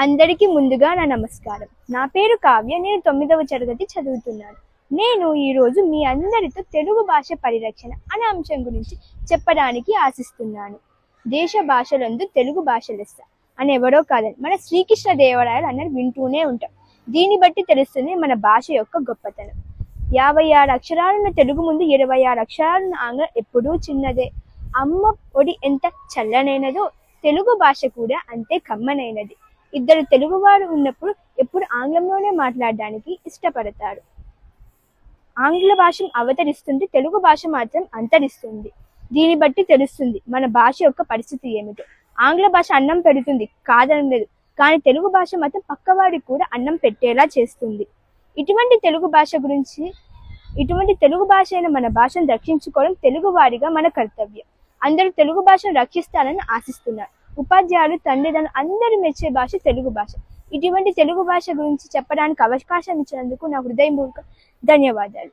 అందరికీ ముందుగా నా నమస్కారం. నా పేరు కావ్య. నేను 9వ తరగతి చదువుతున్నాను. నేను ఈరోజు మీ అందరితో తెలుగు భాష పరిరక్షణ అనే అంశం గురించి చెప్పడానికి ఆశిస్తున్నాను. దేశ భాషలందు తెలుగు భాష లెస్స అని ఎవరో కాదని మన శ్రీకృష్ణదేవరాయలు అన్నది వింటూనే ఉంటాం. దీన్ని బట్టి తెలుస్తుంది మన భాష యొక్క గొప్పతనం. 56 అక్షరాలున్న తెలుగు ముందు 26 అక్షరాలున్న ఆంగ్లం ఎప్పుడూ చిన్నదే. అమ్మ ఒడి ఎంత చల్లనైనదో తెలుగు భాష కూడా అంతే కమ్మనైనది. ఇద్దరు తెలుగువారు ఉన్నప్పుడు ఎప్పుడు ఆంగ్లంలోనే మాట్లాడడానికి ఇష్టపడతారు. ఆంగ్ల భాష అవతరిస్తుంటే తెలుగు భాష మాత్రం అంతరిస్తుంది. దీన్ని బట్టి తెలుస్తుంది మన భాష యొక్క పరిస్థితి ఏమిటో. ఆంగ్ల భాష అన్నం పెడుతుంది కాదనలేదు, కానీ తెలుగు భాష మాత్రం పక్కవాడికి కూడా అన్నం పెట్టేలా చేస్తుంది. ఇటువంటి తెలుగు భాష అయిన మన భాషను రక్షించుకోవడం తెలుగు వారిగా మన కర్తవ్యం. అందరూ తెలుగు భాషను రక్షిస్తారని ఆశిస్తున్నారు. ఉపాధ్యాయులు, తండ్రిదండ్రులు అందరూ మెచ్చే భాష తెలుగు భాష. ఇటువంటి తెలుగు భాష గురించి చెప్పడానికి అవకాశం ఇచ్చినందుకు నా హృదయపూర్వక ధన్యవాదాలు.